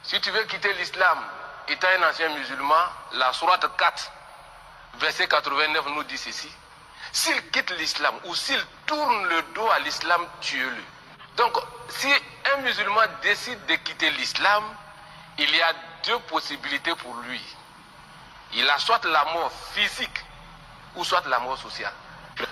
Si tu veux quitter l'islam, étant un ancien musulman, la sourate 4, verset 89 nous dit ceci. S'il quitte l'islam ou s'il tourne le dos à l'islam, tuez-le. Donc, si un musulman décide de quitter l'islam, il y a deux possibilités pour lui. Il a soit la mort physique ou soit la mort sociale.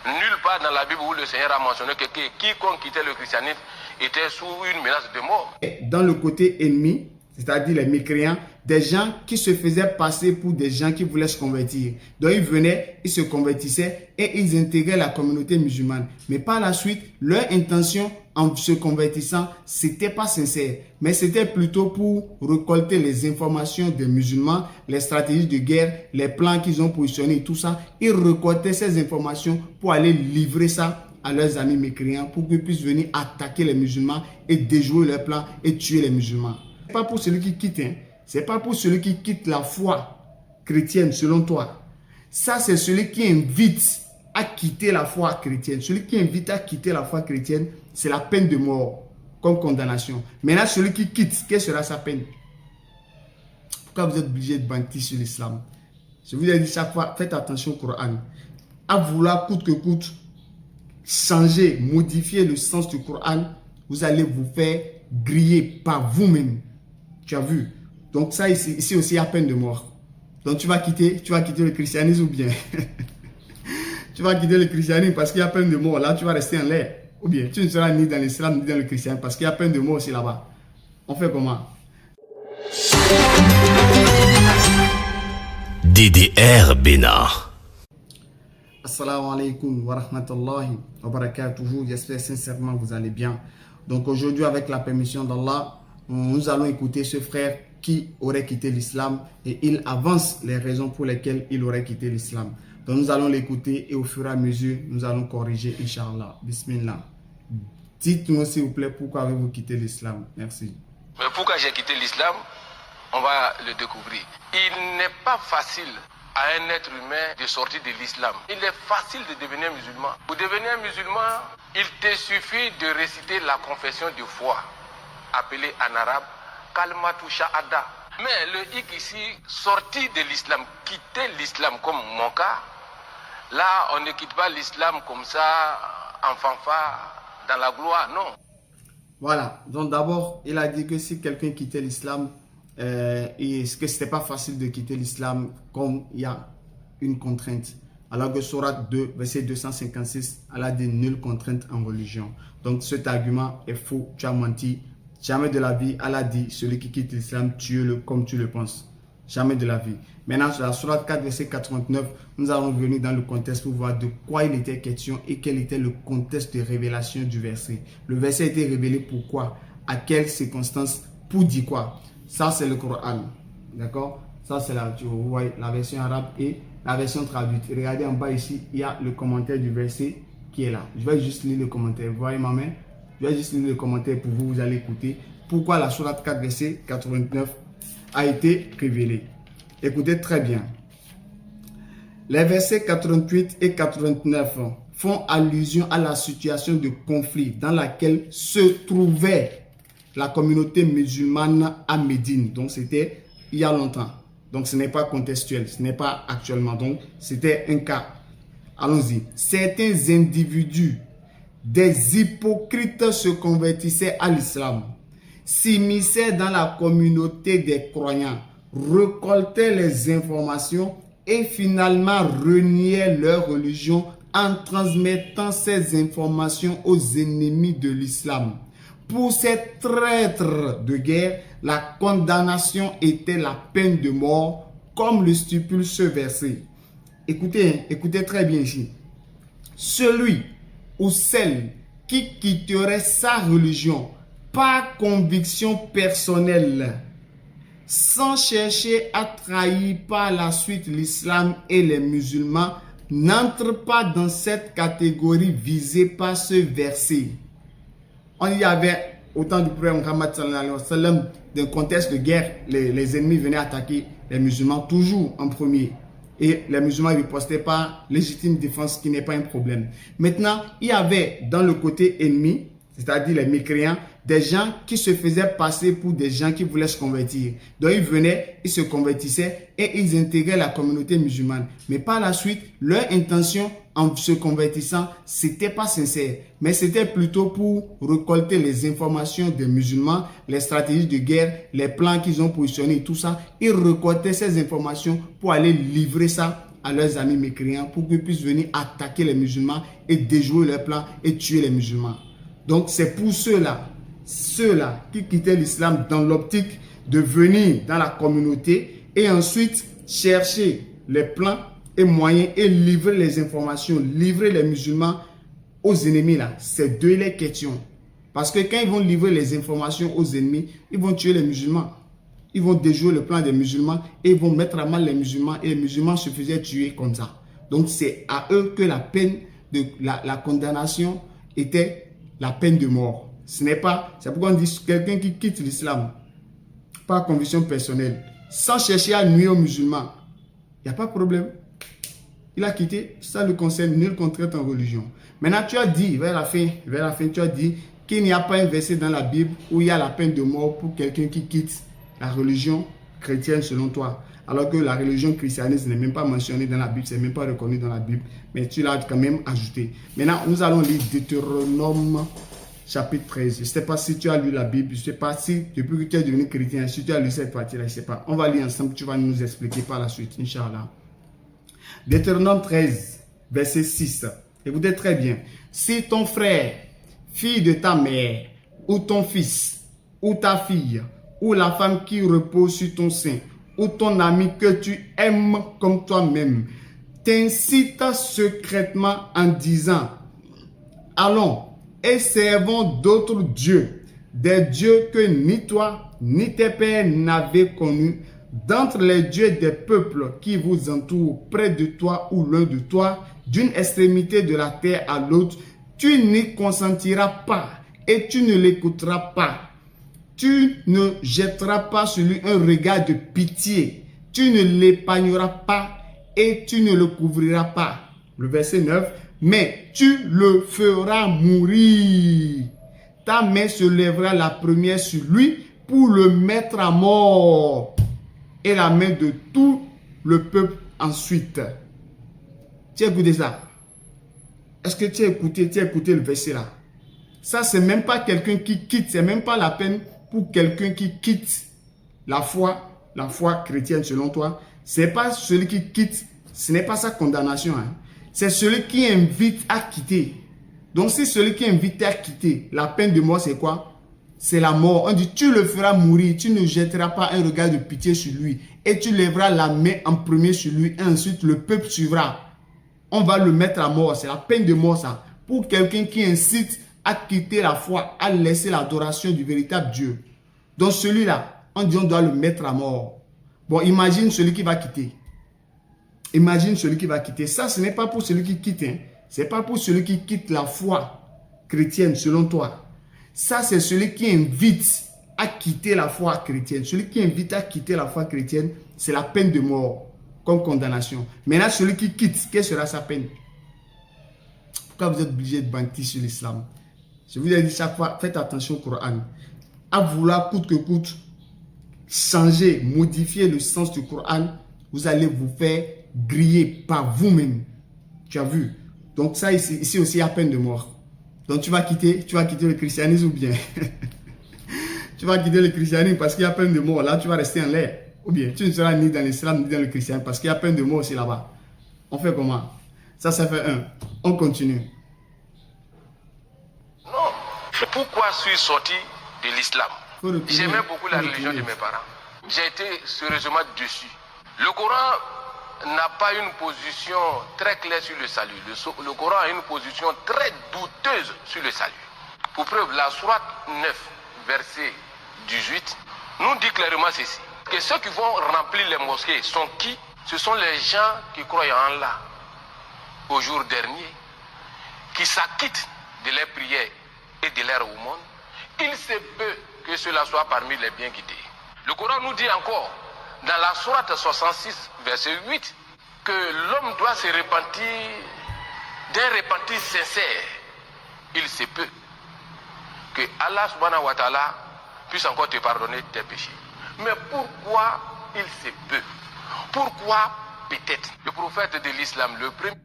Nulle part dans la Bible où le Seigneur a mentionné que quiconque quittait le christianisme était sous une menace de mort. Dans le côté ennemi, c'est-à-dire les mécréants, des gens qui se faisaient passer pour des gens qui voulaient se convertir. Donc ils venaient, ils se convertissaient et ils intégraient la communauté musulmane. Mais par la suite, leur intention en se convertissant, c'était pas sincère, mais c'était plutôt pour récolter les informations des musulmans, les stratégies de guerre, les plans qu'ils ont positionnés, tout ça. Ils récoltaient ces informations pour aller livrer ça à leurs amis mécréants pour qu'ils puissent venir attaquer les musulmans et déjouer leurs plans et tuer les musulmans. Ce n'est pas pour celui qui quitte, hein. Ce n'est pas pour celui qui quitte la foi chrétienne selon toi. Ça, c'est celui qui invite à quitter la foi chrétienne. Celui qui invite à quitter la foi chrétienne, c'est la peine de mort comme condamnation. Maintenant, celui qui quitte, quelle sera sa peine? Pourquoi vous êtes obligé de bâtir sur l'islam? Je vous ai dit chaque fois, faites attention au Coran. À vouloir coûte que coûte changer, modifier le sens du Coran, vous allez vous faire griller par vous-même. Tu as vu? Donc ça, ici aussi, il y a peine de mort. Donc tu vas quitter le christianisme ou bien tu vas quitter le christianisme parce qu'il y a peine de mort. Là, tu vas rester en l'air. Ou bien tu ne seras ni dans l'islam ni dans le christianisme parce qu'il y a peine de mort aussi là-bas. On fait comment? DDR Bénin. Assalamu alaikum wa rahmatullahi wa barakatuhu. J'espère sincèrement que vous allez bien. Donc aujourd'hui, avec la permission d'Allah, nous allons écouter ce frère qui aurait quitté l'islam et il avance les raisons pour lesquelles il aurait quitté l'islam. Donc nous allons l'écouter et au fur et à mesure, nous allons corriger, Inch'Allah. Bismillah. Dites-nous s'il vous plaît, pourquoi avez-vous quitté l'islam? Merci. Mais pourquoi j'ai quitté l'islam? On va le découvrir. Il n'est pas facile à un être humain de sortir de l'islam. Il est facile de devenir musulman. Pour devenir musulman, il te suffit de réciter la confession de foi, appelée en arabe Kalmatu Shahada. Mais le hic ici, sortir de l'islam, quitter l'islam comme mon cas, là on ne quitte pas l'islam comme ça, en fanfare, dans la gloire, non. Voilà, donc d'abord, il a dit que si quelqu'un quittait l'islam, que ce n'était pas facile de quitter l'islam comme il y a une contrainte. Alors que Sourate 2, verset 256, elle a dit nulle contrainte en religion. Donc cet argument est faux, tu as menti. Jamais de la vie, elle a dit celui qui quitte l'islam, tue-le comme tu le penses. Jamais de la vie. Maintenant, sur la Sourate 4, verset 89, nous allons venir dans le contexte pour voir de quoi il était question et quel était le contexte de révélation du verset. Le verset a été révélé pourquoi, à quelles circonstances, pour dire quoi. Ça, c'est le Coran. D'accord? Ça, c'est la version arabe et la version traduite. Regardez en bas ici, il y a le commentaire du verset qui est là. Je vais juste lire le commentaire. Vous voyez ma main? Je vais juste lire le commentaire pour vous, vous allez écouter pourquoi la Sourate 4, verset 89 a été révélée. Écoutez très bien. Les versets 88 et 89 font allusion à la situation de conflit dans laquelle se trouvait la communauté musulmane à Médine. Donc, c'était il y a longtemps. Donc, ce n'est pas contextuel, ce n'est pas actuellement. Donc, c'était un cas. Allons-y. Certains individus, des hypocrites se convertissaient à l'islam, s'immisçaient dans la communauté des croyants, récoltaient les informations et finalement reniaient leur religion en transmettant ces informations aux ennemis de l'islam. Pour ces traîtres de guerre, la condamnation était la peine de mort, comme le stipule ce verset. Écoutez très bien ici. Celui ou celle qui quitterait sa religion par conviction personnelle, sans chercher à trahir par la suite l'islam et les musulmans, n'entre pas dans cette catégorie visée par ce verset. On y avait, au temps du prophète Muhammad sallallahu alayhi wa sallam, d'un contexte de guerre, les ennemis venaient attaquer les musulmans toujours en premier. Et les musulmans ne ripostaient pas légitime défense qui n'est pas un problème. Maintenant, il y avait dans le côté ennemi, c'est-à-dire les mécréants, des gens qui se faisaient passer pour des gens qui voulaient se convertir. Donc ils venaient, ils se convertissaient et ils intégraient la communauté musulmane. Mais par la suite, leur intention en se convertissant, c'était pas sincère, mais c'était plutôt pour récolter les informations des musulmans, les stratégies de guerre, les plans qu'ils ont positionnés, tout ça. Ils récoltaient ces informations pour aller livrer ça à leurs amis mécréants pour qu'ils puissent venir attaquer les musulmans et déjouer leurs plans et tuer les musulmans. Donc c'est pour ceux-là qui quittaient l'islam dans l'optique de venir dans la communauté et ensuite chercher les plans et moyens et livrer les informations, livrer les musulmans aux ennemis là. C'est de les questions. Parce que quand ils vont livrer les informations aux ennemis, ils vont tuer les musulmans. Ils vont déjouer le plan des musulmans et ils vont mettre à mal les musulmans et les musulmans se faisaient tuer comme ça. Donc c'est à eux que la peine de la condamnation était la peine de mort. Ce n'est pas, c'est pourquoi on dit quelqu'un qui quitte l'islam par conviction personnelle, sans chercher à nuire aux musulmans, il n'y a pas de problème. Il a quitté, ça ne le concerne nul contrainte en religion. Maintenant, tu as dit, vers la fin, tu as dit qu'il n'y a pas un verset dans la Bible où il y a la peine de mort pour quelqu'un qui quitte la religion chrétienne selon toi. Alors que la religion christianisme n'est même pas mentionnée dans la Bible, c'est même pas reconnu dans la Bible, mais tu l'as quand même ajouté. Maintenant, nous allons lire Deutéronome chapitre 13. Je ne sais pas si tu as lu la Bible, je ne sais pas si depuis que tu es devenu chrétien, si tu as lu cette partie-là, je ne sais pas. On va lire ensemble, tu vas nous expliquer par la suite, Inch'Allah. Deutéronome 13, verset 6. Écoutez très bien. Si ton frère, fille de ta mère, ou ton fils, ou ta fille, ou la femme qui repose sur ton sein, ou ton ami que tu aimes comme toi-même, t'incite secrètement en disant, allons et servons d'autres dieux, des dieux que ni toi, ni tes pères n'avaient connus, d'entre les dieux des peuples qui vous entourent, près de toi ou loin de toi, d'une extrémité de la terre à l'autre, tu n'y consentiras pas et tu ne l'écouteras pas. Tu ne jetteras pas sur lui un regard de pitié. Tu ne l'épargneras pas et tu ne le couvriras pas. Le verset 9. Mais tu le feras mourir. Ta main se lèvera la première sur lui pour le mettre à mort. Et la main de tout le peuple ensuite. Tu as écouté ça? Est-ce que tu as écouté le verset là? Ça, c'est même pas quelqu'un qui quitte. C'est même pas la peine pour quelqu'un qui quitte la foi chrétienne selon toi. C'est pas celui qui quitte. Ce n'est pas sa condamnation. Hein. C'est celui qui invite à quitter. Donc, si celui qui invite à quitter, la peine de mort, c'est quoi? C'est la mort. On dit, tu le feras mourir. Tu ne jetteras pas un regard de pitié sur lui. Et tu lèveras la main en premier sur lui. Et ensuite, le peuple suivra. On va le mettre à mort. C'est la peine de mort, ça. Pour quelqu'un qui incite à quitter la foi, à laisser l'adoration du véritable Dieu. Donc, celui-là, on dit, on doit le mettre à mort. Bon, imagine celui qui va quitter. Imagine celui qui va quitter. Ça, ce n'est pas pour celui qui quitte. Hein. Ce n'est pas pour celui qui quitte la foi chrétienne, selon toi. Ça, c'est celui qui invite à quitter la foi chrétienne. Celui qui invite à quitter la foi chrétienne, c'est la peine de mort comme condamnation. Maintenant, celui qui quitte, quelle sera sa peine? Pourquoi vous êtes obligé de bâtir sur l'islam? Je vous ai dit chaque fois, faites attention au Coran. À vouloir coûte que coûte changer, modifier le sens du Coran, vous allez vous faire griller par vous-même. Tu as vu? Donc ça, ici aussi, il y a peine de mort. Donc tu vas quitter le christianisme ou bien tu vas quitter le christianisme parce qu'il y a peine de mort. Là, tu vas rester en l'air. Ou bien tu ne seras ni dans l'islam ni dans le christianisme parce qu'il y a peine de mort aussi là-bas. On fait comment? Ça fait un. On continue. Non. Pourquoi suis-je sorti de l'islam? J'aimais beaucoup la religion de mes parents. J'ai été sérieusement dessus. Le Coran n'a pas une position très claire sur le salut. Le Coran a une position très douteuse sur le salut. Pour preuve, la sourate 9, verset 18, nous dit clairement ceci. Que ceux qui vont remplir les mosquées sont qui? Ce sont les gens qui croient en Allah au jour dernier, qui s'acquittent de leurs prières et de leur aumône. Il se peut que cela soit parmi les bien guidés. Le Coran nous dit encore, dans la sourate 66, verset 8, que l'homme doit se repentir d'un repentir sincère. Il se peut que Allah subhanahu wa ta'ala puisse encore te pardonner tes péchés. Mais pourquoi il se peut? Pourquoi peut-être? Le prophète de l'islam, le premier...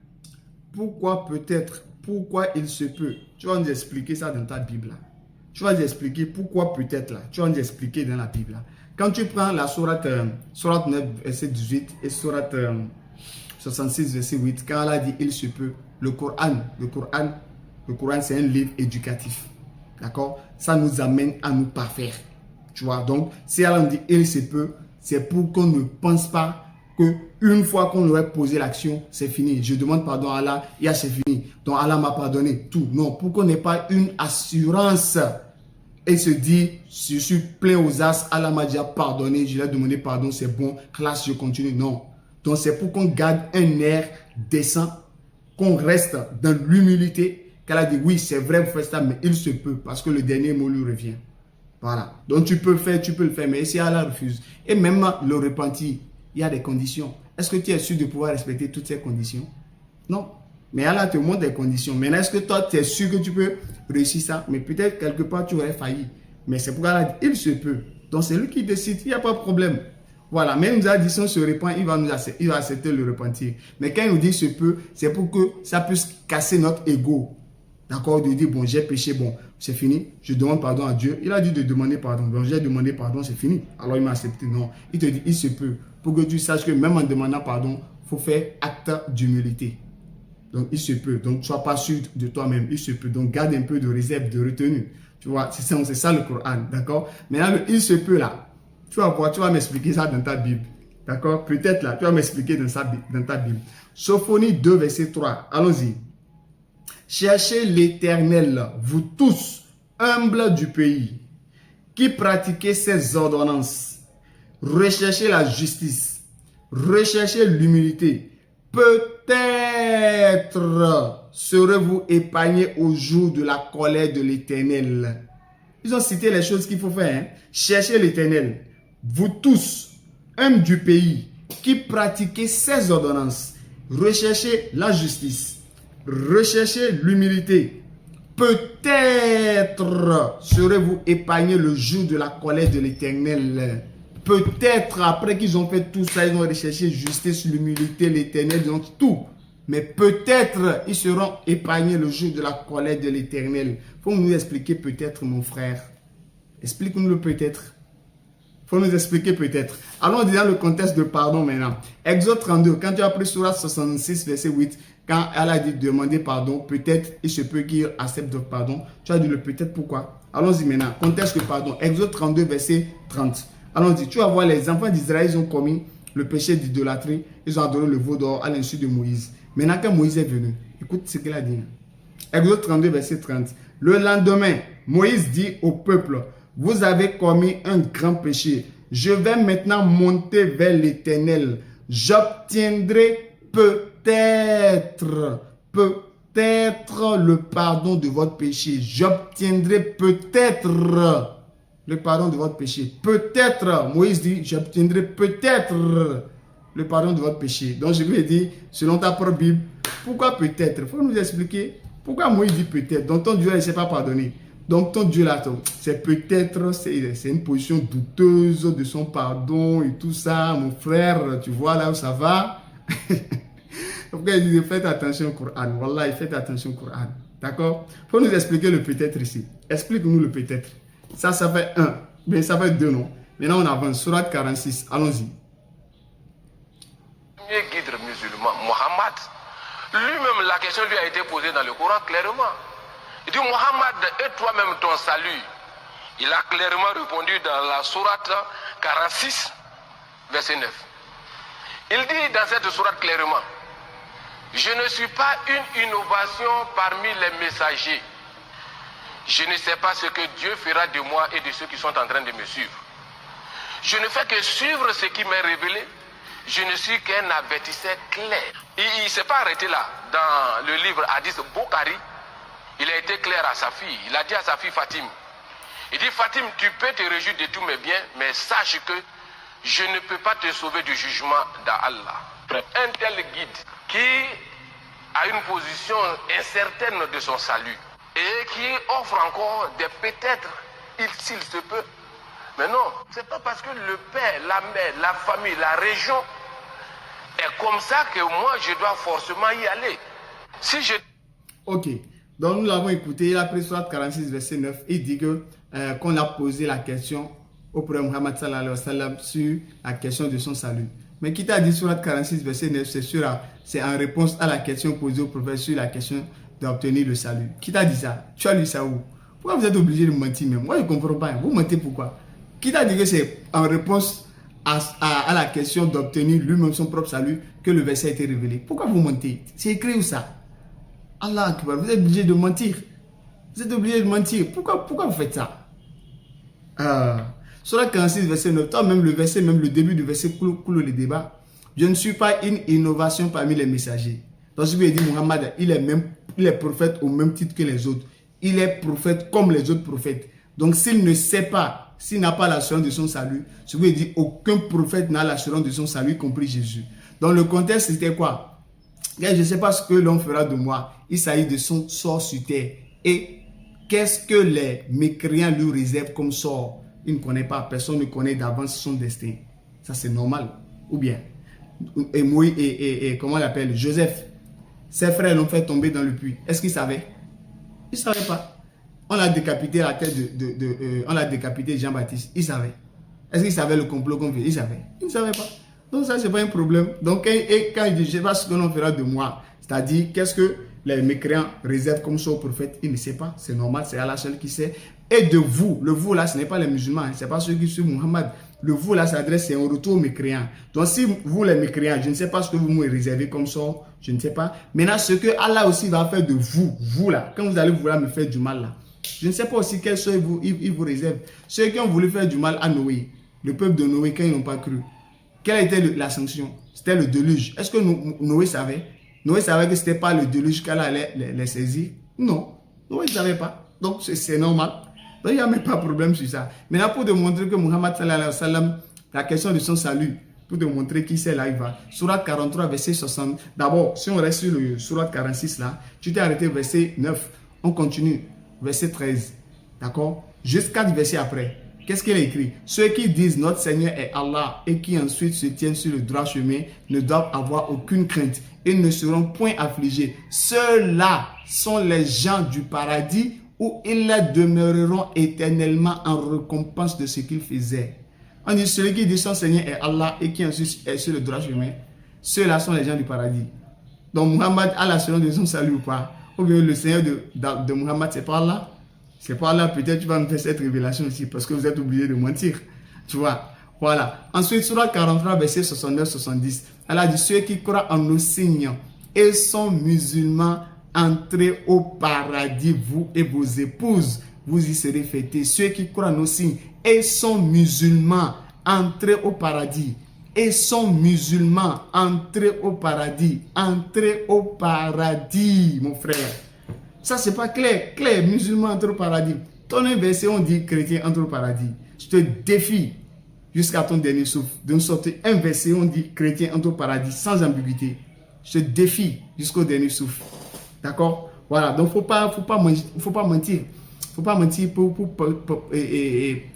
Pourquoi peut-être? Pourquoi il se peut? Tu vas nous expliquer ça dans ta Bible là. Tu vas nous expliquer pourquoi peut-être là. Tu vas nous expliquer dans la Bible là. Quand tu prends la sourate 9 verset 18 et sourate 66 verset 8, quand Allah dit il se peut, le Coran c'est un livre éducatif. D'accord? Ça nous amène à nous parfaire. Tu vois? Donc, si Allah dit il se peut, c'est pour qu'on ne pense pas que une fois qu'on aurait posé l'action, c'est fini. Je demande pardon à Allah, et c'est fini. Donc Allah m'a pardonné, tout. Non, pour qu'on n'ait pas une assurance et se dire, je suis plein aux as, Allah m'a déjà pardonné, je lui ai demandé pardon, c'est bon, classe, je continue. Non. Donc c'est pour qu'on garde un air décent, qu'on reste dans l'humilité, qu'elle a dit, oui, c'est vrai, vous faites ça, mais il se peut, parce que le dernier mot lui revient. Voilà. Donc tu peux le faire, mais si Allah refuse, et même le repentir, il y a des conditions. Est-ce que tu es sûr de pouvoir respecter toutes ces conditions? Non. Mais Allah te montre des conditions. Maintenant, est-ce que toi, tu es sûr que tu peux réussir ça? Mais peut-être quelque part, tu aurais failli. Mais c'est pourquoi Allah dit, il se peut. Donc, c'est lui qui décide. Il n'y a pas de problème. Voilà. Mais il nous a dit, si on se repent, il va accepter le repentir. Mais quand il nous dit se peut, c'est pour que ça puisse casser notre ego. D'accord? De dire, bon, j'ai péché, bon, c'est fini. Je demande pardon à Dieu. Il a dit de demander pardon. Donc, j'ai demandé pardon, c'est fini. Alors, il m'a accepté. Non. Il te dit, il se peut. Pour que tu saches que même en demandant pardon, il faut faire acte d'humilité. Donc, il se peut. Donc, ne sois pas sûr de toi-même. Il se peut. Donc, garde un peu de réserve, de retenue. Tu vois, c'est ça le Coran. D'accord? Maintenant, le il se peut là. Tu vas voir, tu vas m'expliquer ça dans ta Bible. D'accord? Peut-être là, tu vas m'expliquer dans ta Bible. Sophonie 2, verset 3. Allons-y. Cherchez l'Éternel, vous tous, humbles du pays, qui pratiquez ses ordonnances. Recherchez la justice, recherchez l'humilité. Peut-être serez-vous épargnés au jour de la colère de l'Éternel. Ils ont cité les choses qu'il faut faire. Hein? Cherchez l'Éternel, vous tous, hommes du pays, qui pratiquez ses ordonnances. Recherchez la justice, recherchez l'humilité. Peut-être serez-vous épargnés le jour de la colère de l'Éternel. Peut-être après qu'ils ont fait tout ça, ils ont recherché justice, l'humilité, l'Éternel, ils ont tout. Mais peut-être ils seront épargnés le jour de la colère de l'Éternel. Il faut nous expliquer peut-être, mon frère. Explique-nous le peut-être. Il faut nous expliquer peut-être. Allons dans le contexte de pardon maintenant. Exode 32, quand tu as pris Sourate 66, verset 8, quand elle a dit demander pardon, peut-être il se peut qu'il accepte le pardon. Tu as dit le peut-être pourquoi? Allons-y maintenant. Contexte de pardon. Exode 32, verset 30. Allons-y, tu vas voir les enfants d'Israël, ils ont commis le péché d'idolâtrie. Ils ont adoré le veau d'or à l'insu de Moïse. Maintenant, quand Moïse est venu, écoute ce qu'il a dit. Exode 32, verset 30. Le lendemain, Moïse dit au peuple, vous avez commis un grand péché. Je vais maintenant monter vers l'Éternel. J'obtiendrai peut-être le pardon de votre péché. J'obtiendrai peut-être le pardon de votre péché. Peut-être, Moïse dit, j'obtiendrai peut-être le pardon de votre péché. Donc je lui ai dit, selon ta propre Bible, pourquoi peut-être? Il faut nous expliquer pourquoi Moïse dit peut-être. Donc ton Dieu ne s'est pas pardonné. Donc ton Dieu là, c'est peut-être, c'est une position douteuse de son pardon et tout ça, mon frère, tu vois là où ça va. Pourquoi il dit, faites attention au Coran. Wallah, faites attention au Coran. D'accord? Il faut nous expliquer le peut-être ici. Explique-nous le peut-être. Ça fait 1. Mais ça fait 2, non? Maintenant, on avance. Sourate 46. Allons-y. Le premier guide musulman, Mohammed, lui-même, la question lui a été posée dans le Coran clairement. Il dit, Mohammed, et toi-même ton salut? Il a clairement répondu dans la sourate 46, verset 9. Il dit dans cette sourate clairement, je ne suis pas une innovation parmi les messagers. Je ne sais pas ce que Dieu fera de moi et de ceux qui sont en train de me suivre. Je ne fais que suivre ce qui m'est révélé. Je ne suis qu'un avertisseur clair. Il ne s'est pas arrêté là. Dans le livre Hadith Bukhari, il a été clair à sa fille. Il a dit à sa fille Fatim, il dit, Fatim, tu peux te réjouir de tous mes biens, mais sache que je ne peux pas te sauver du jugement d'Allah. Un tel guide qui a une position incertaine de son salut, et qui offre encore des peut-être, s'il se peut. Mais non, c'est pas parce que le père, la mère, la famille, la région est comme ça que moi je dois forcément y aller. Si je... Ok, donc nous l'avons écouté, il a pris Sourate 46 verset 9, il dit que qu'on a posé la question au prophète Muhammad sallallahu alayhi wa sallam sur la question de son salut. Mais qui t'a dit Sourate 46 verset 9, c'est en réponse à la question posée au prophète sur la question d'obtenir le salut. Qui t'a dit ça? Tu as lu ça où? Pourquoi vous êtes obligé de mentir même? Moi je ne comprends pas, vous mentez pourquoi? Qui t'a dit que c'est en réponse à la question d'obtenir lui-même son propre salut que le verset a été révélé? Pourquoi vous mentez? C'est écrit où ça? Allah Akbar, vous êtes obligé de mentir. Vous êtes obligé de mentir. Pourquoi vous faites ça? Sur la 46, verset 9, toi-même le verset, même le début du verset coule le débat. Je ne suis pas une innovation parmi les messagers. Donc, ce que dit Muhammad, il est prophète au même titre que les autres. Il est prophète comme les autres prophètes. Donc, s'il ne sait pas, s'il n'a pas l'assurance de son salut, ce que dit aucun prophète n'a l'assurance de son salut, y compris Jésus. Donc, le contexte, c'était quoi? Je ne sais pas ce que l'on fera de moi. Il s'agit de son sort sur terre. Et qu'est-ce que les mécréants lui réservent comme sort? Il ne connaît pas. Personne ne connaît d'avance son destin. Ça, c'est normal. Ou bien, comment on l'appelle? Joseph. Ses frères l'ont fait tomber dans le puits. Est-ce qu'il savait? Il ne savait pas. On a décapité la tête on a décapité Jean-Baptiste. Il savait. Est-ce qu'il savait le complot qu'on fait? Il savait. Il ne savait pas. Donc ça, ce n'est pas un problème. Donc, quand il dit, je ne sais pas ce que l'on fera de moi, c'est-à-dire, qu'est-ce que les mécréants réservent comme ça au prophète? Il ne sait pas. C'est normal, c'est Allah seul qui sait. Et de vous, le vous là, ce n'est pas les musulmans, ce n'est pas ceux qui suivent Muhammad. Le vous là s'adresse, c'est un retour aux mécréants. Donc, si vous, les mécréants, je ne sais pas ce que vous me réservez comme ça, je ne sais pas. Maintenant, ce que Allah aussi va faire de vous là, quand vous allez vouloir me faire du mal là, je ne sais pas aussi quel sort il vous réserve. Ceux qui ont voulu faire du mal à Noé, le peuple de Noé, quand ils n'ont pas cru, quelle était la sanction? C'était le déluge. Est-ce que Noé savait? Noé savait que ce n'était pas le déluge qu'Allah allait les saisir? Non. Noé ne savait pas. Donc, c'est normal. Donc, il n'y a même pas de problème sur ça. Maintenant, pour démontrer que Muhammad sallallahu alayhi wa sallam, la question de son salut, pour démontrer qui c'est là, il va. Sourate 43, verset 60. D'abord, si on reste sur le Sourate 46 là, tu t'es arrêté verset 9. On continue. Verset 13. D'accord? Juste 4 versets après. Qu'est-ce qu'il a écrit? Ceux qui disent notre Seigneur est Allah et qui ensuite se tiennent sur le droit chemin ne doivent avoir aucune crainte. Ils ne seront point affligés. Ceux-là sont les gens du paradis où ils demeureront éternellement en récompense de ce qu'ils faisaient. On dit celui qui dit son Seigneur est Allah et qui ensuite est sur le droit chemin. Ceux-là sont les gens du paradis. Donc Muhammad a l'assurance de son salut ou pas? Ou bien le Seigneur de Muhammad, c'est pas Allah? C'est pas là, peut-être tu vas me faire cette révélation aussi parce que vous êtes obligé de mentir. Tu vois? Voilà. Ensuite, Sourate 43, verset 69-70. Elle a dit, ceux qui croient en nos signes et sont musulmans, entrez au paradis, vous et vos épouses. Vous y serez fêtés. Ceux qui croient en nos signes et sont musulmans, entrez au paradis. Et sont musulmans, entrez au paradis. Entrez au paradis, mon frère. Ça, c'est pas clair. Clair, musulman entre au paradis. Ton verset, on dit chrétien entre au paradis. Je te défie jusqu'à ton dernier souffle de nous sortir un verset, on dit chrétien entre au paradis sans ambiguïté. Je te défie jusqu'au dernier souffle. D'accord? Voilà. Donc, faut pas mentir. Faut pas mentir pour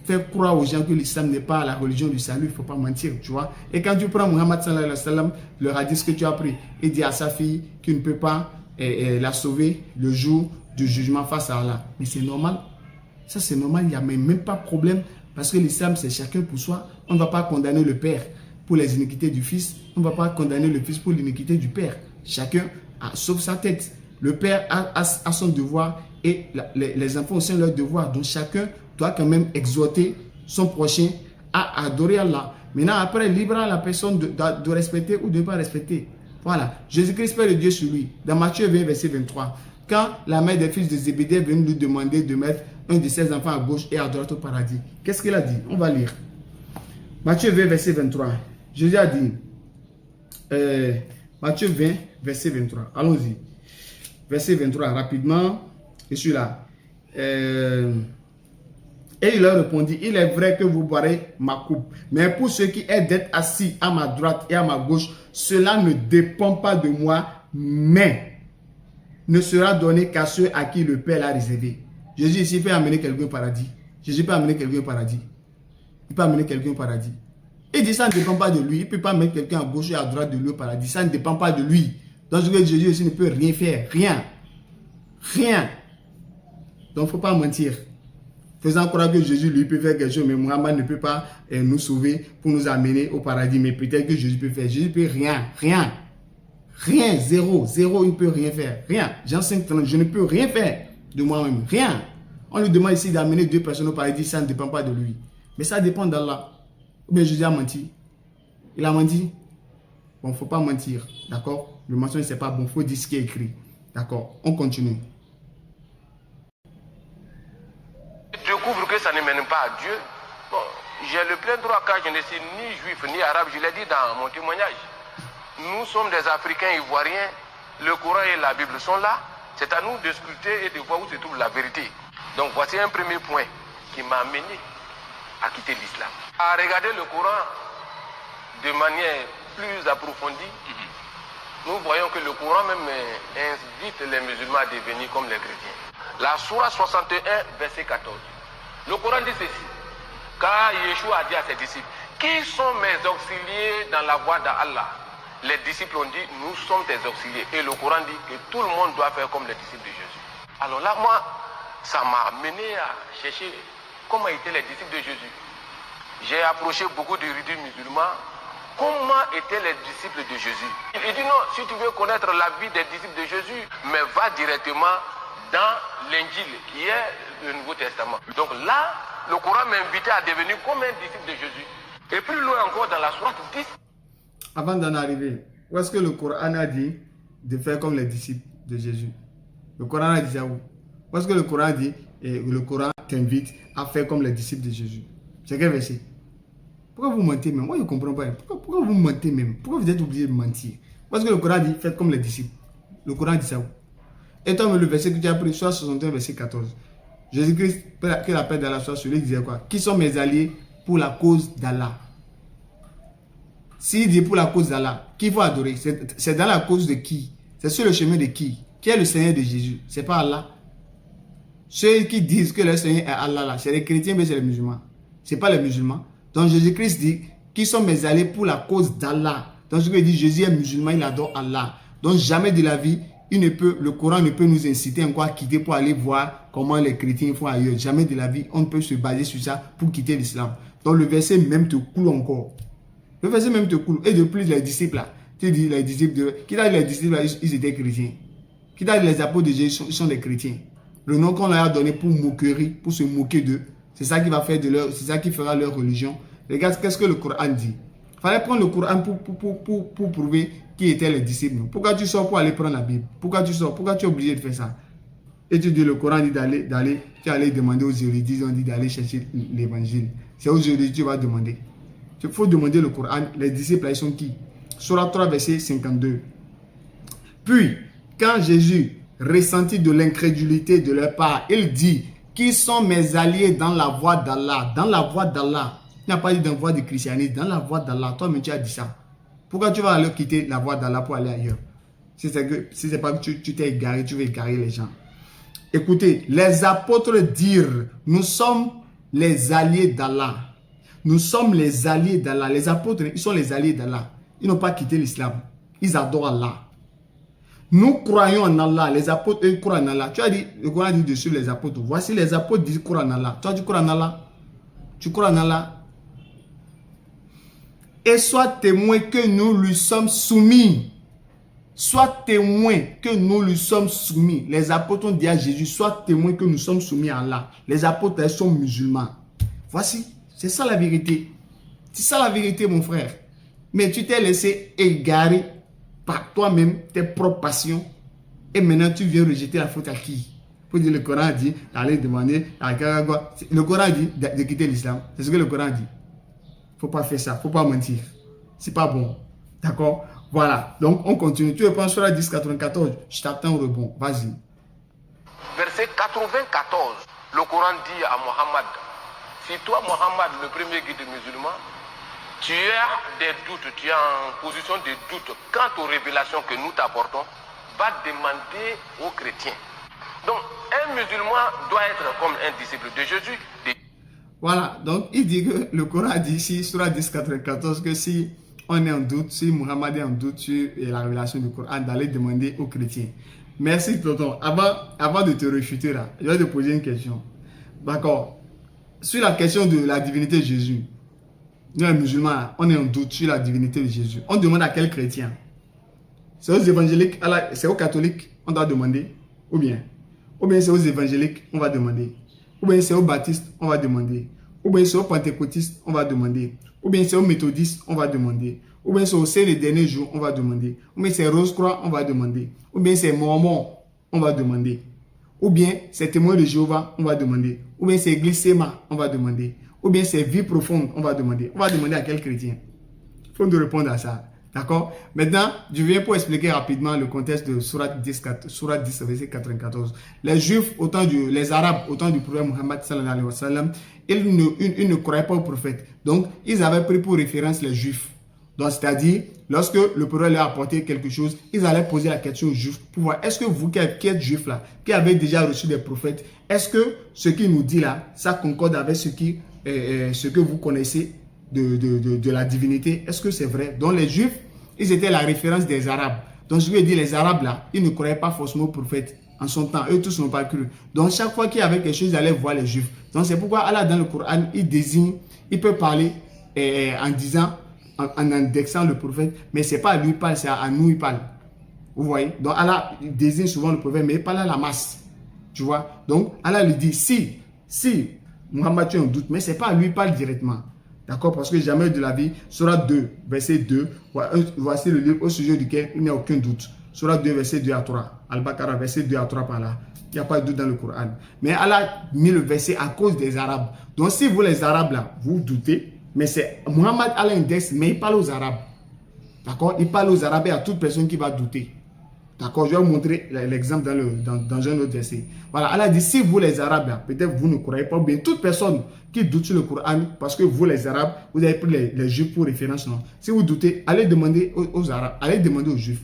faire croire aux gens que l'islam n'est pas la religion du salut. Il ne faut pas mentir, tu vois. Et quand tu prends Muhammad sallallahu alayhi wa sallam, le hadith que tu as pris, il dit à sa fille qu'il ne peut pas la sauver le jour du jugement face à Allah. Mais c'est normal. Ça, c'est normal. Il n'y a même pas de problème. Parce que l'islam, c'est chacun pour soi. On ne va pas condamner le père pour les iniquités du fils. On ne va pas condamner le fils pour l'iniquité du père. Chacun sauve sa tête. Le père a son devoir et les enfants aussi ont leur devoir. Donc, chacun doit quand même exhorter son prochain à adorer Allah. Maintenant, après, libre à la personne de respecter ou de ne pas respecter. Voilà. Jésus-Christ, Père de Dieu sur lui. Dans Matthieu 20, verset 23. Quand la mère des fils de Zébédée est venue lui demander de mettre un de ses enfants à gauche et à droite au paradis, qu'est-ce qu'il a dit? On va lire. Matthieu 20, verset 23. Jésus a dit, Matthieu 20, verset 23. Allons-y. Verset 23, rapidement. Je suis là. Et il leur répondit, il est vrai que vous boirez ma coupe, mais pour ceux qui est d'être assis à ma droite et à ma gauche, cela ne dépend pas de moi, mais ne sera donné qu'à ceux à qui le Père l'a réservé. Jésus ici peut amener quelqu'un au paradis. Jésus peut amener quelqu'un au paradis. Il peut amener quelqu'un au paradis. Il dit ça ne dépend pas de lui. Il ne peut pas mettre quelqu'un à gauche et à droite de lui au paradis. Ça ne dépend pas de lui. Donc Jésus aussi ne peut rien faire. Rien. Rien. Donc il ne faut pas mentir. Faisant croire que Jésus lui peut faire quelque chose, mais Mohammed ne peut pas nous sauver pour nous amener au paradis. Mais peut-être que Jésus peut faire. Jésus ne peut rien. Rien. Rien. Zéro. Zéro, il ne peut rien faire. Rien. Jean 5:30, je ne peux rien faire de moi-même. Rien. On lui demande ici d'amener 2 personnes au paradis. Ça ne dépend pas de lui. Mais ça dépend d'Allah. Ou bien Jésus a menti. Il a menti. Bon, il ne faut pas mentir. D'accord? Le mensonge, ce n'est pas bon. Il faut dire ce qui est écrit. D'accord? On continue. Je découvre que ça ne mène pas à Dieu. Bon, j'ai le plein droit car je ne suis ni juif ni arabe. Je l'ai dit dans mon témoignage. Nous sommes des Africains ivoiriens. Le Coran et la Bible sont là. C'est à nous de sculpter et de voir où se trouve la vérité. Donc voici un premier point qui m'a amené à quitter l'islam. À regarder le Coran de manière plus approfondie, nous voyons que le Coran même invite les musulmans à devenir comme les chrétiens. La Sourate 61, verset 14. Le Coran dit ceci. Car Yeshua a dit à ses disciples, qui sont mes auxiliés dans la voie d'Allah? Les disciples ont dit, nous sommes tes auxiliés. Et le Coran dit que tout le monde doit faire comme les disciples de Jésus. Alors là, moi, ça m'a amené à chercher comment étaient les disciples de Jésus. J'ai approché beaucoup d'érudits musulmans. Comment étaient les disciples de Jésus? Il dit non, si tu veux connaître la vie des disciples de Jésus, mais va directement dans l'Injil, qui est le Nouveau Testament. Donc là, le Coran m'invitait à devenir comme un disciple de Jésus. Et plus loin encore dans la sourate 10. Avant d'en arriver, où est-ce que le Coran a dit de faire comme les disciples de Jésus? Le Coran a dit ça où? Où est-ce que le Coran dit et le Coran t'invite à faire comme les disciples de Jésus? C'est quel verset? Pourquoi vous mentez même? Moi je ne comprends pas. Pourquoi vous mentez même? Pourquoi vous êtes obligé de mentir? Où est-ce que le Coran dit faites comme les disciples? Le Coran dit ça où? Et toi, le verset que tu as pris, soit 61, verset 14. Jésus-Christ, que la paix d'Allah soit sur lui, disait quoi? Qui sont mes alliés pour la cause d'Allah? S'il dit pour la cause d'Allah, qui faut adorer? C'est dans la cause de qui? C'est sur le chemin de qui? Qui est le Seigneur de Jésus? C'est pas Allah. Ceux qui disent que le Seigneur est Allah, là, c'est les chrétiens, mais c'est les musulmans. C'est pas les musulmans. Donc Jésus-Christ dit, qui sont mes alliés pour la cause d'Allah? Donc ce qu'il dit, Jésus est musulman, il adore Allah. Donc jamais de la vie, le Coran ne peut nous inciter encore à quitter pour aller voir comment les chrétiens font ailleurs. Jamais de la vie, on ne peut se baser sur ça pour quitter l'islam. Donc le verset même te coule encore. Le verset même te coule. Et de plus, les disciples là, tu dis les disciples qui t'a dit les disciples là, ils étaient chrétiens. Qui t'a dit les apôtres de Jésus sont des chrétiens. Le nom qu'on leur a donné pour moquerie, pour se moquer d'eux, c'est ça qui va faire de leur, c'est ça qui fera leur religion. Regarde qu'est-ce que le Coran dit. Il fallait prendre le Coran pour prouver qui étaient les disciples. Pourquoi tu sors pour aller prendre la Bible? Pourquoi tu sors? Pourquoi tu es obligé de faire ça? Et tu dis le Coran dit d'aller, tu allais demander aux érudits, ils ont dit d'aller chercher l'évangile. C'est aux érudits que tu vas demander. Il faut demander le Coran. Les disciples, ils sont qui? Sourate 3, verset 52. Puis, quand Jésus ressentit de l'incrédulité de leur part, il dit, qui sont mes alliés dans la voie d'Allah? Dans la voie d'Allah. Il n'a pas dit dans la voie du christianisme, dans la voie d'Allah. Toi-même, tu as dit ça. Pourquoi tu vas aller quitter la voie d'Allah pour aller ailleurs? Si c'est pas que tu t'es égaré, tu veux égarer les gens. Écoutez, les apôtres dirent, nous sommes les alliés d'Allah. Nous sommes les alliés d'Allah. Les apôtres, ils sont les alliés d'Allah. Ils n'ont pas quitté l'islam. Ils adorent Allah. Nous croyons en Allah. Les apôtres, eux, croient en Allah. Tu as dit, le Coran dit dessus les apôtres. Voici les apôtres disent croient en Allah. Toi, tu crois en Allah? Tu crois en Allah? Et sois témoin que nous lui sommes soumis. Sois témoin que nous lui sommes soumis. Les apôtres ont dit à Jésus, sois témoin que nous sommes soumis à Allah. Les apôtres, ils sont musulmans. Voici, c'est ça la vérité. C'est ça la vérité, mon frère. Mais tu t'es laissé égarer par toi-même, tes propres passions. Et maintenant, tu viens rejeter la faute à qui? Pour dire le Coran dit, d'aller demander à Karagua. Le Coran dit de quitter l'islam. C'est ce que le Coran dit. Faut pas faire ça, faut pas mentir. C'est pas bon. D'accord? Voilà. Donc, on continue. Tu reprends sur la 10, 94. Je t'attends au rebond. Vas-y. Verset 94. Le Coran dit à Mohammed, si toi, Mohammed, le premier guide musulman, tu as des doutes, tu es en position de doute quant aux révélations que nous t'apportons, va demander aux chrétiens. Donc, un musulman doit être comme un disciple de Jésus. Voilà, donc il dit que le Coran dit ici, Surah 10, 94, que si on est en doute, si Muhammad est en doute sur la révélation du Coran, d'aller demander aux chrétiens. Merci, tonton. Avant de te réfuter là, je vais te poser une question. D'accord. Sur la question de la divinité de Jésus, nous les musulmans, on est en doute sur la divinité de Jésus. On demande à quel chrétien? C'est aux évangéliques, c'est aux catholiques, on doit demander? Ou bien c'est aux évangéliques, on va demander? Ou bien c'est aux baptistes, on va demander? Ou bien c'est aux pentecôtistes, on va demander? Ou bien c'est aux méthodistes, on va demander? Ou bien c'est au sein des derniers jours, on va demander? Ou bien c'est Rose-Croix, on va demander? Ou bien c'est Mormon, on va demander? Ou bien c'est Témoins de Jéhovah, on va demander? Ou bien c'est Église Séma, on va demander? Ou bien c'est Vie Profonde, on va demander? On va demander à quel chrétien? Il faut nous répondre à ça. D'accord? Maintenant, je viens pour expliquer rapidement le contexte de Surah 10, verset 94. Les Juifs, les Arabes, autant du prophète Muhammad sallallahu alayhi wa sallam, ils ne croyaient pas au prophète. Donc, ils avaient pris pour référence les Juifs. Donc, c'est-à-dire, lorsque le prophète leur apportait quelque chose, ils allaient poser la question aux Juifs pour voir, est-ce que vous qui êtes Juifs là, qui avez déjà reçu des prophètes, est-ce que ce qu'il nous dit là, ça concorde avec ce que vous connaissez de la divinité? Est-ce que c'est vrai? Donc les Juifs, ils étaient la référence des Arabes. Donc je lui ai dit, les Arabes là, ils ne croyaient pas forcément au prophète en son temps. Eux tous n'ont pas cru. Donc chaque fois qu'il y avait quelque chose, ils allaient voir les Juifs. Donc c'est pourquoi Allah dans le Coran, il peut parler en disant, en indexant le prophète, mais c'est pas à lui il parle, c'est à nous il parle. Vous voyez? Donc Allah désigne souvent le prophète, mais il parle à la masse. Tu vois? Donc Allah lui dit, si Muhammad tu en doute, mais c'est pas à lui il parle directement. D'accord? Parce que jamais de la vie, Surah 2, verset 2, voici le livre au sujet duquel il n'y a aucun doute. Surah 2, verset 2 à 3. Al-Baqarah, verset 2 à 3 par là. Il n'y a pas de doute dans le Coran. Mais Allah a mis le verset à cause des Arabes. Donc si vous les Arabes là, vous doutez, mais c'est Muhammad Allah index, mais il parle aux Arabes. D'accord? Il parle aux Arabes et à toute personne qui va douter. D'accord, je vais vous montrer l'exemple dans un autre verset. Voilà, Allah dit, si vous les Arabes, peut-être vous ne croyez pas, bien toute personne qui doute sur le Coran, parce que vous les Arabes, vous avez pris les Juifs pour référence, non. Si vous doutez, allez demander aux Arabes, allez demander aux Juifs.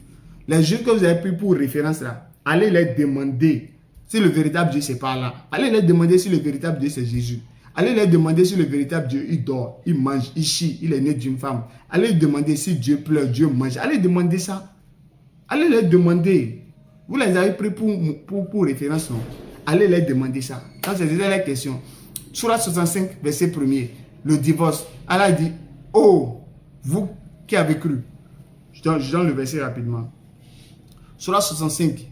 Les Juifs que vous avez pris pour référence là, allez les demander si le véritable Dieu c'est pas là. Allez les demander si le véritable Dieu c'est Jésus. Allez les demander si le véritable Dieu il dort, il mange, il chie, il est né d'une femme. Allez demander si Dieu pleure, Dieu mange. Allez demander ça. Allez les demander. Vous les avez pris pour référence, non? Allez les demander ça. Quand c'est déjà la question. Surah 65, verset 1er. Le divorce. Allah dit, oh, vous qui avez cru. Je donne le verset rapidement. Surah 65.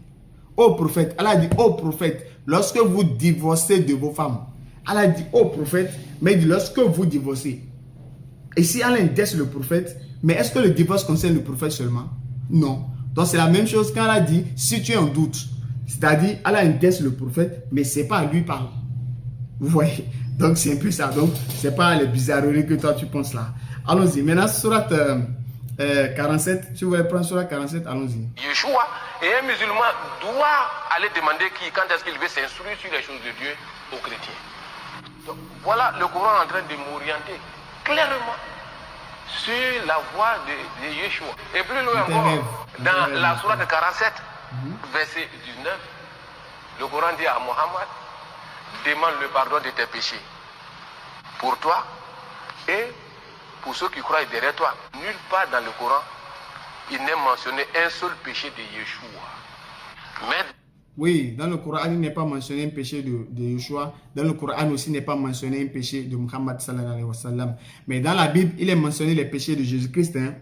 Oh prophète. Allah dit, oh prophète, lorsque vous divorcez de vos femmes. Allah dit, oh prophète, mais lorsque vous divorcez. Et si Allah indexe le prophète, mais est-ce que le divorce concerne le prophète seulement? Non. Donc c'est la même chose quand Allah dit, si tu es en doute, c'est-à-dire Allah indexe le prophète, mais c'est pas à lui parler. Vous voyez? Donc c'est un peu ça. Donc c'est pas les bizarreries que toi tu penses là. Allons-y. Maintenant, Surat 47, si vous voulez prendre Surat 47, allons-y. Yeshua, et un musulman doit aller demander quand est-ce qu'il veut s'instruire sur les choses de Dieu aux chrétiens. Donc voilà le Coran en train de m'orienter clairement sur la voie de Yeshua. Et plus loin encore, dans la Sourate 47, verset 19, le Coran dit à Mohammed, demande le pardon de tes péchés. Pour toi et pour ceux qui croient derrière toi. Nulle part dans le Coran, il n'est mentionné un seul péché de Yeshua. Mais oui, dans le Coran, il n'est pas mentionné un péché de Yeshua. Dans le Coran aussi, il n'est pas mentionné un péché de Muhammad sallallahu alayhi wa sallam. Mais dans la Bible, il est mentionné les péchés de Jésus-Christ. Hein.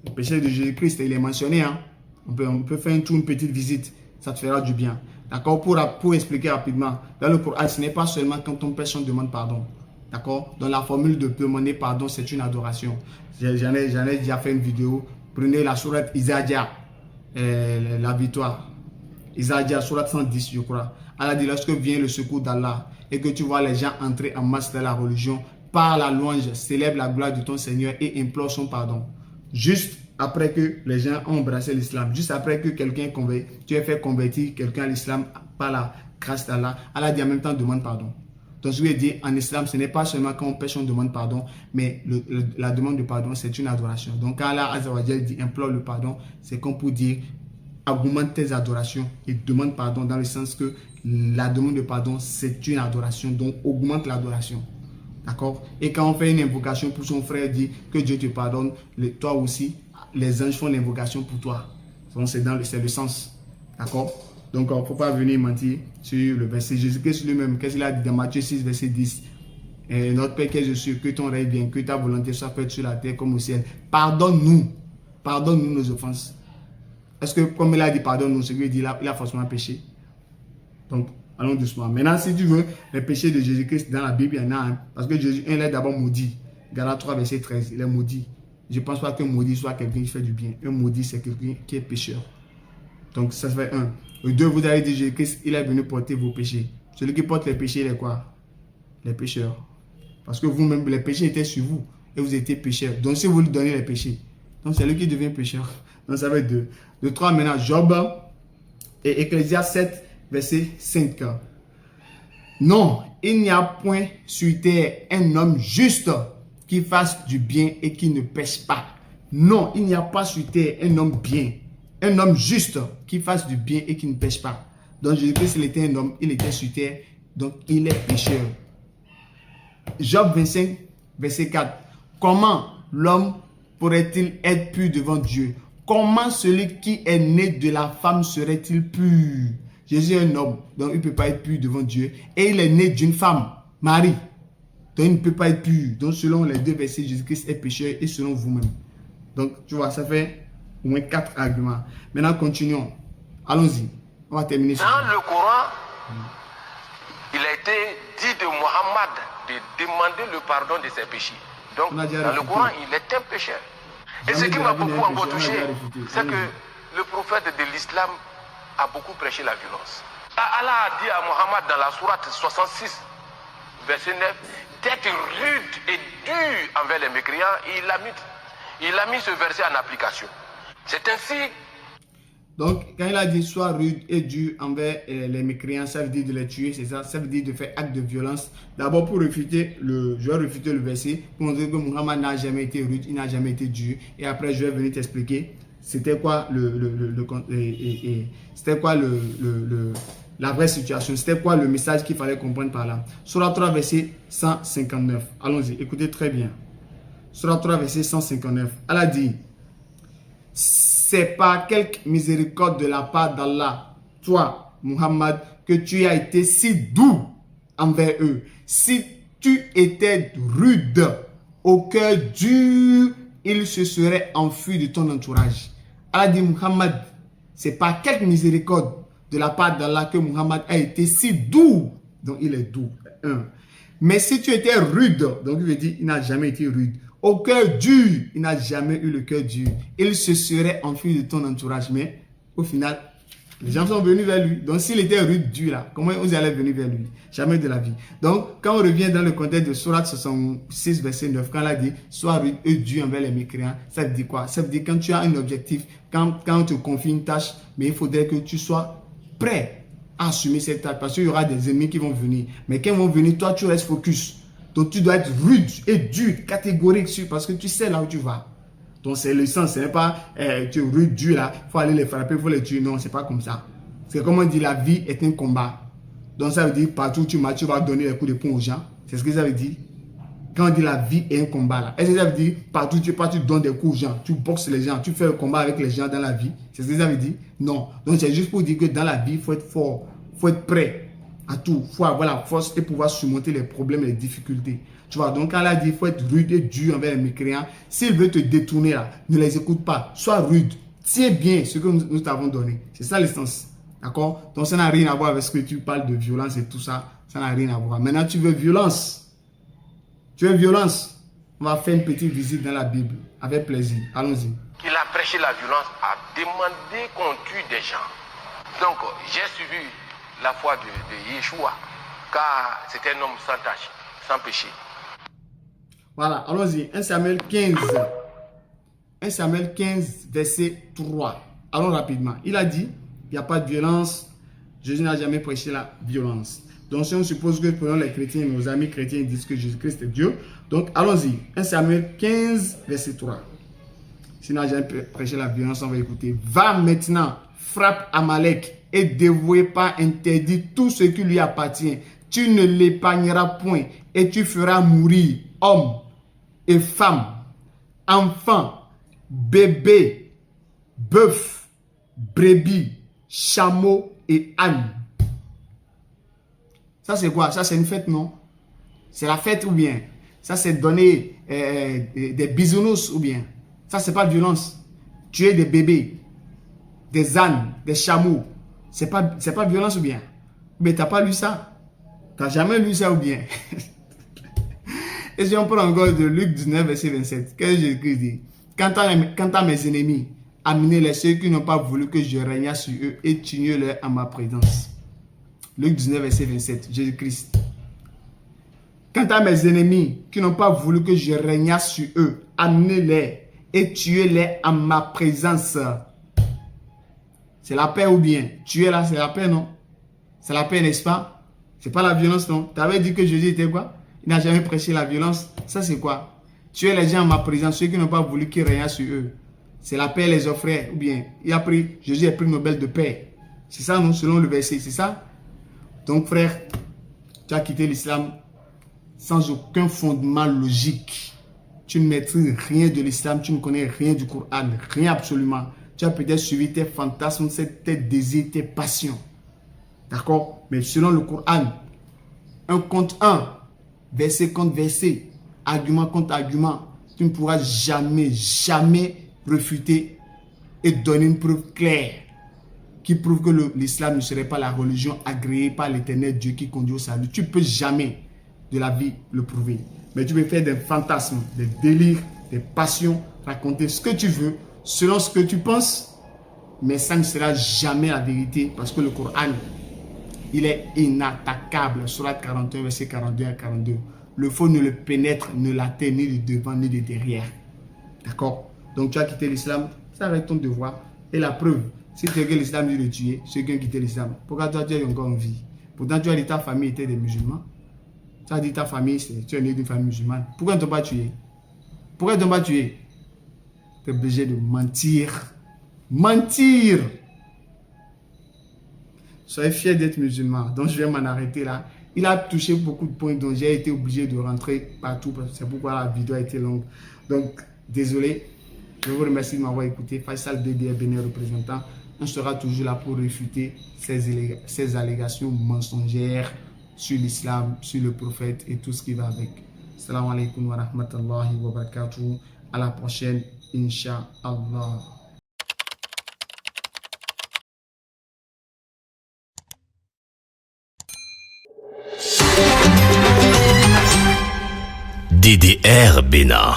Le péché de Jésus-Christ, il est mentionné. Hein. On peut faire une petite visite. Ça te fera du bien. D'accord? Pour expliquer rapidement, dans le Coran, ce n'est pas seulement quand on pêche, on demande pardon. D'accord? Dans la formule de demander pardon, c'est une adoration. J'en ai déjà fait une vidéo. Prenez la sourate Isaïa, la victoire. Isaïa, sourate 110, je crois. Allah dit, lorsque vient le secours d'Allah et que tu vois les gens entrer en masse dans la religion, par la louange, célèbre la gloire de ton Seigneur et implore son pardon. Juste après que les gens ont embrassé l'islam, juste après que tu aies fait convertir quelqu'un à l'islam par la grâce d'Allah, Allah dit en même temps, demande pardon. Donc je lui ai dit, en islam, ce n'est pas seulement quand on pêche, on demande pardon, mais la demande de pardon, c'est une adoration. Donc quand Allah Azza wa Jalla dit implore le pardon, c'est comme pour dire, augmente tes adorations et demande pardon dans le sens que la demande de pardon, c'est une adoration. Donc, augmente l'adoration. D'accord? Et quand on fait une invocation pour son frère, dit que Dieu te pardonne, toi aussi, les anges font l'invocation pour toi. Donc, c'est le sens. D'accord? Donc, il ne faut pas venir mentir sur le verset. Jésus-Christ lui-même, qu'est-ce qu'il a dit dans Matthieu 6, verset 10? Notre Père qui es aux cieux, que ton règne vienne, que ta volonté soit faite sur la terre comme au ciel. Pardonne-nous. Pardonne-nous nos offenses. Est-ce que, comme il a dit pardonne-nous, ce qu'il dit là, il a forcément péché? Donc, allons doucement. Maintenant, si tu veux, les péchés de Jésus-Christ dans la Bible, il y en a un. Parce que Jésus, il est d'abord maudit. Galates 3, verset 13, il est maudit. Je ne pense pas qu'un maudit soit quelqu'un qui fait du bien. Un maudit, c'est quelqu'un qui est pécheur. Donc, ça fait un. Le deux, vous avez dit Jésus-Christ, il est venu porter vos péchés. Celui qui porte les péchés, il est quoi? Les pécheurs. Parce que vous-même, les péchés étaient sur vous. Et vous étiez pécheurs. Donc, si vous lui donnez les péchés, donc c'est lui qui devient pécheur. Donc, ça va être deux. Le 3, maintenant, Job et Ecclésiaste 7, verset 5. Non, il n'y a point sur terre un homme juste qui fasse du bien et qui ne pêche pas. Non, il n'y a pas sur terre un homme bien, un homme juste qui fasse du bien et qui ne pêche pas. Donc Jésus-Christ, il était un homme, il était sur terre, donc il est pécheur. Job 25, verset 4. Comment l'homme pourrait-il être pur devant Dieu? Comment celui qui est né de la femme serait-il pur? Jésus est un homme, donc il ne peut pas être pur devant Dieu. Et il est né d'une femme, Marie. Donc il ne peut pas être pur. Donc selon les deux versets, Jésus-Christ est pécheur et selon vous-même. Donc tu vois, ça fait au moins 4 arguments. Maintenant, continuons. Allons-y. On va terminer. Dans le Coran, il a été dit de Mohammed de demander le pardon de ses péchés. Donc dans le Coran, il est un pécheur. Et ce qui m'a beaucoup encore touché, c'est que le prophète de l'islam a beaucoup prêché la violence. Allah a dit à Mohammed dans la sourate 66, verset 9, d'être rude et dur envers les mécréants, et il a mis ce verset en application. C'est ainsi. Donc, quand il a dit sois rude et dur envers les mécréants, ça veut dire de les tuer, c'est ça. Ça veut dire de faire acte de violence. D'abord, je vais réfuter le verset pour montrer que Muhammad n'a jamais été rude, il n'a jamais été dur. Et après, je vais venir t'expliquer c'était quoi la vraie situation, c'était quoi le message qu'il fallait comprendre par là. Surah 3, verset 159. Allons-y, écoutez très bien. Surah 3, verset 159. Allah dit, c'est par quelque miséricorde de la part d'Allah, toi, Muhammad, que tu as été si doux envers eux. Si tu étais rude, au cœur dur, ils se seraient enfuis de ton entourage. Allah dit, Muhammad, c'est par quelque miséricorde de la part d'Allah que Muhammad a été si doux. Donc, il est doux. Mais si tu étais rude, donc il veut dire, il n'a jamais été rude. Au cœur dur, il n'a jamais eu le cœur dur. Il se serait enfui de ton entourage. Mais au final, les gens sont venus vers lui. Donc s'il était rude, dur là, comment vous allez venir vers lui? Jamais de la vie. Donc quand on revient dans le contexte de Sourate 66, verset 9, quand il a dit sois rude et dur envers les mécréants, ça veut dire quoi? Ça veut dire quand tu as un objectif, quand on te confie une tâche, mais il faudrait que tu sois prêt à assumer cette tâche. Parce qu'il y aura des ennemis qui vont venir. Mais quand ils vont venir, toi tu restes focus. Donc tu dois être rude et dur, catégorique sur, parce que tu sais là où tu vas. Donc c'est le sens, ce n'est pas tu es rude, dur là, il faut aller les frapper, il faut les tuer. Non, c'est pas comme ça. C'est comme on dit, la vie est un combat. Donc ça veut dire partout où tu marches, tu vas donner les coups de poing aux gens. C'est ce que ça veut dire. Quand on dit la vie est un combat là, est-ce que ça veut dire partout où tu pars, tu donnes des coups aux gens, tu boxes les gens, tu fais le combat avec les gens dans la vie? C'est ce que ça veut dire? Non. Donc c'est juste pour dire que dans la vie, il faut être fort, il faut être prêt à tout. Il faut avoir la force et pouvoir surmonter les problèmes et les difficultés. Tu vois, donc quand elle a dit il faut être rude et dur envers les mécréants, s'il veut te détourner là, ne les écoute pas. Sois rude. Tiens bien ce que nous t'avons donné. C'est ça l'essence. D'accord? Donc ça n'a rien à voir avec ce que tu parles de violence et tout ça. Ça n'a rien à voir. Maintenant, tu veux violence. Tu veux violence. On va faire une petite visite dans la Bible. Avec plaisir. Allons-y. Il a prêché la violence, a demandé qu'on tue des gens. Donc, j'ai suivi la foi de Yeshua, car c'était un homme sans tâche, sans péché. Voilà, allons-y. 1 Samuel 15. 1 Samuel 15, verset 3. Allons rapidement. Il a dit, il n'y a pas de violence. Jésus n'a jamais prêché la violence. Donc, si on suppose que prenons les chrétiens, nos amis chrétiens disent que Jésus-Christ est Dieu. Donc, allons-y. 1 Samuel 15, verset 3. S'il n'a jamais prêché la violence, on va écouter. Va maintenant, frappe Amalek et dévoué par interdit tout ce qui lui appartient. Tu ne l'épargneras point et tu feras mourir hommes et femmes, enfants, bébés, bœufs, brebis, chameaux et ânes. Ça c'est quoi? Ça c'est une fête, non? C'est la fête ou bien? Ça c'est donner des bisounours ou bien? Ça c'est pas violence. Tuer des bébés, des ânes, des chameaux. C'est pas violence ou bien? Mais t'as pas lu ça? T'as jamais lu ça ou bien? Et si on prend encore de Luc 19, verset 27, qu'est-ce que Jésus dit? Quant à mes ennemis, amenez-les ceux qui n'ont pas voulu que je règne sur eux et tuez-les en ma présence. Luc 19, verset 27, Jésus-Christ. Quant à mes ennemis qui n'ont pas voulu que je règne sur eux, amenez-les et tuez-les en ma présence. C'est la paix ou bien? Tuer là, c'est la paix, non? C'est la paix, n'est-ce pas? C'est pas la violence, non? Tu avais dit que Jésus était quoi? Il n'a jamais prêché la violence. Ça, c'est quoi? Tuer les gens en ma présence, ceux qui n'ont pas voulu qu'il règne sur eux. C'est la paix les offrait, ou bien Jésus a pris le Nobel de paix. C'est ça, non? Selon le verset, c'est ça? Donc, frère, tu as quitté l'islam sans aucun fondement logique. Tu ne maîtrises rien de l'islam, tu ne connais rien du Coran, rien absolument. Tu as peut-être suivi tes fantasmes, tes désirs, tes passions. D'accord? Mais selon le Coran, 1 contre 1, verset contre verset, argument contre argument, tu ne pourras jamais refuter et donner une preuve claire qui prouve que l'islam ne serait pas la religion agréée par l'éternel Dieu qui conduit au salut. Tu ne peux jamais de la vie le prouver. Mais tu peux faire des fantasmes, des délires, des passions, raconter ce que tu veux, selon ce que tu penses, mais ça ne sera jamais la vérité parce que le Coran, il est inattaquable. Sourate 41, verset 42 à 42. Le faux ne le pénètre, ne l'atteint ni de devant ni de derrière. D'accord? Donc tu as quitté l'islam, ça va être ton devoir. Et la preuve, si tu veux que l'islam dit de tuer ceux qui ont quitté l'islam, pourquoi toi tu es encore en vie? Pourtant tu as dit que ta famille était des musulmans. Tu as dit que ta famille, tu es né d'une famille musulmane. Pourquoi ils ne t'ont pas tué? Pourquoi ils ne t'ont pas tué? Tu es obligé de mentir. Mentir! Soyez fiers d'être musulman. Donc je vais m'en arrêter là. Il a touché beaucoup de points, donc j'ai été obligé de rentrer partout. C'est pourquoi la vidéo a été longue. Donc, désolé. Je vous remercie de m'avoir écouté. Faisal BDR Bénin représentant. On sera toujours là pour réfuter ces allégations mensongères sur l'islam, sur le prophète et tout ce qui va avec. Salam alaikum wa rahmatullahi wa barakatuh. À la prochaine, Inch'Allah. DDR Bénin.